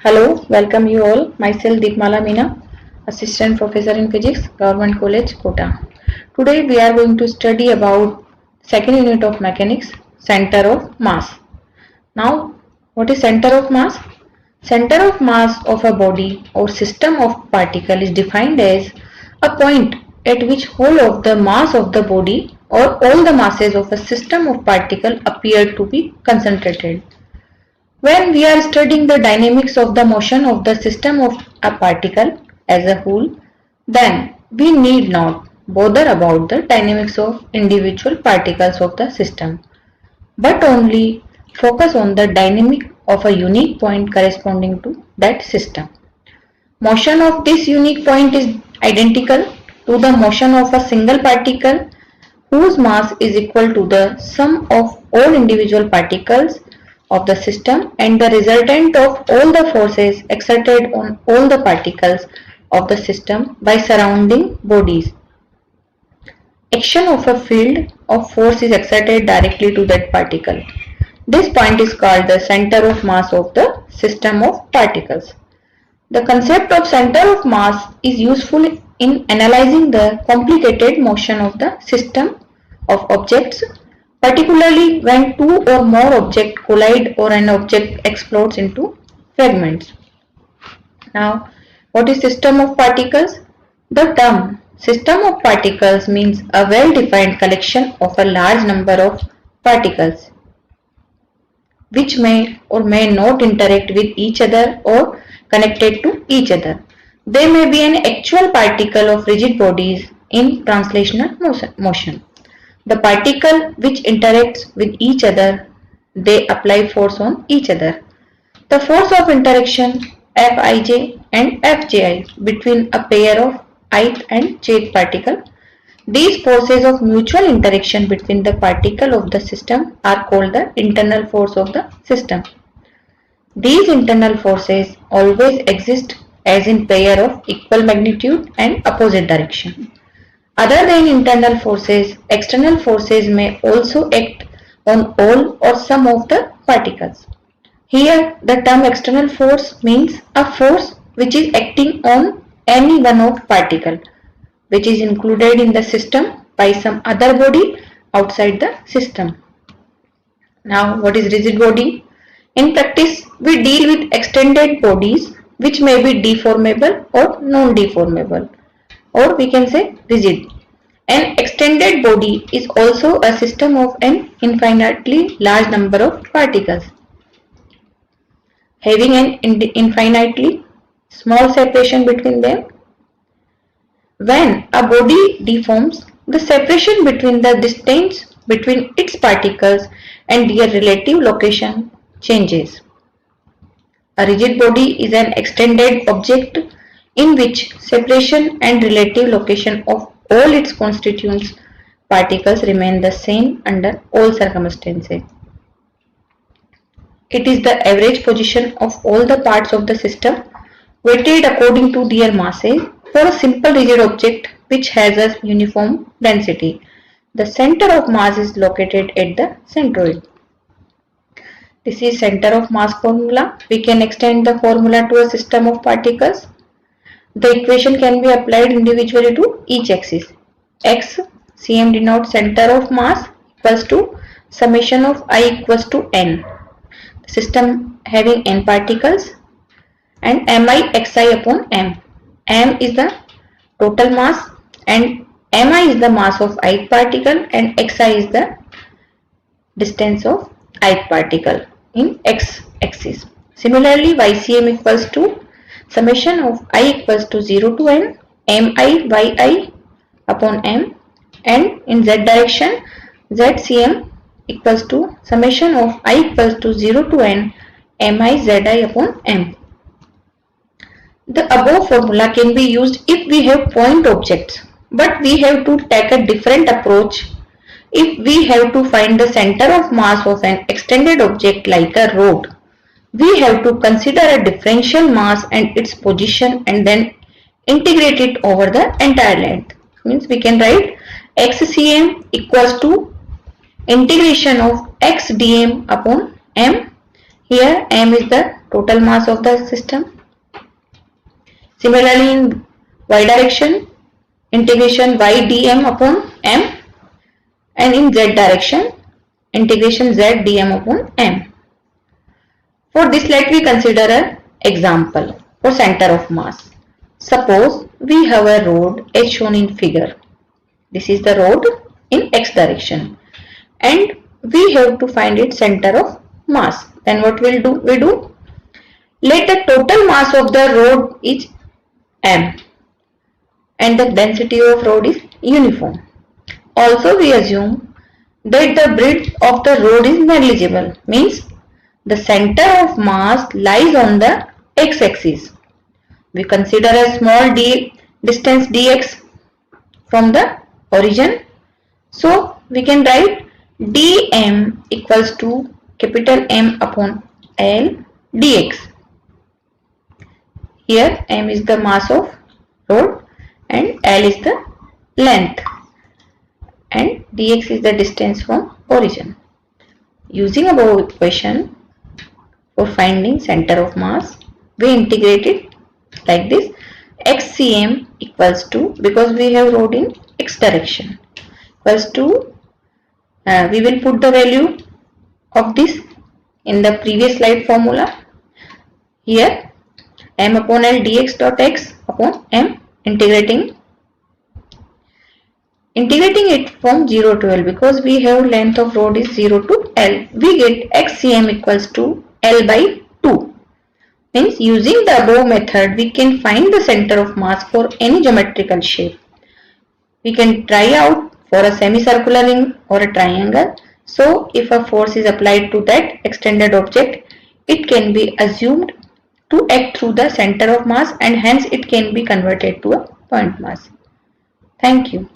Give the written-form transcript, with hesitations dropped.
Hello, welcome you all. Myself Deepmala Meena, Assistant Professor in Physics, Government College, Kota. Today we are going to study about second unit of mechanics, center of mass. Now, what is center of mass? Center of mass of a body or system of particle is defined as a point at which whole of the mass of the body or all the masses of a system of particle appear to be concentrated. When we are studying the dynamics of the motion of the system of a particle as a whole, then we need not bother about the dynamics of individual particles of the system, but only focus on the dynamic of a unique point corresponding to that system. Motion of this unique point is identical to the motion of a single particle whose mass is equal to the sum of all individual particles of the system and the resultant of all the forces exerted on all the particles of the system by surrounding bodies. Action of a field of force is exerted directly to that particle. This point is called the center of mass of the system of particles. The concept of center of mass is useful in analyzing the complicated motion of the system of objects, particularly when two or more objects collide or an object explodes into fragments. Now, what is system of particles? The term system of particles means a well-defined collection of a large number of particles which may or may not interact with each other or connected to each other. They may be an actual particle of rigid bodies in translational motion. The particle which interacts with each other, they apply force on each other. The force of interaction Fij and Fji between a pair of ith and jth particle. These forces of mutual interaction between the particle of the system are called the internal force of the system. These internal forces always exist as in pair of equal magnitude and opposite direction. Other than internal forces, external forces may also act on all or some of the particles. Here, the term external force means a force which is acting on any one of particle, which is included in the system by some other body outside the system. Now, what is rigid body? In practice, we deal with extended bodies which may be deformable or non-deformable, or we can say rigid. An extended body is also a system of an infinitely large number of particles, having an infinitely small separation between them. When a body deforms, the separation between the distance between its particles and their relative location changes. A rigid body is an extended object in which separation and relative location of all its constituent particles remain the same under all circumstances. It is the average position of all the parts of the system weighted according to their masses for a simple rigid object which has a uniform density. The center of mass is located at the centroid. This is center of mass formula. We can extend the formula to a system of particles. The equation can be applied individually to each axis. X, Cm denotes center of mass equals to summation of I equals to n. The system having n particles and mi xi upon m. M is the total mass and mi is the mass of ith particle and xi is the distance of ith particle in x axis. Similarly, Ycm equals to summation of I equals to 0 to n mi yi upon m, and in z direction Zcm equals to summation of I equals to 0 to n mi zi upon m. The above formula can be used if we have point objects, but we have to take a different approach if we have to find the center of mass of an extended object like a rod. We have to consider a differential mass and its position and then integrate it over the entire length. Means we can write xcm equals to integration of x dm upon m. Here m is the total mass of the system. Similarly, in y direction, integration y dm upon m, and in z direction, integration z dm upon m. For this, let me consider an example for center of mass. Suppose we have a road as shown in figure. This is the road in x direction, and we have to find its center of mass. Then what will do? We do, let the total mass of the road is m and the density of road is uniform. Also, we assume that the breadth of the road is negligible, means the center of mass lies on the x-axis. We consider a small distance dx from the origin. So we can write dm equals to capital M upon L dx. Here m is the mass of road and L is the length and dx is the distance from origin. Using above equation for finding center of mass, we integrate it like this. xcm equals to, because we have road in x direction, equals to, we will put the value of this in the previous slide formula. Here m upon L dx dot x upon m, integrating it from 0 to L, because we have length of road is 0 to L. We get xcm equals to L by 2. Means using the above method, we can find the center of mass for any geometrical shape. We can try out for a semicircular ring or a triangle. So if a force is applied to that extended object, it can be assumed to act through the center of mass and hence it can be converted to a point mass. Thank you.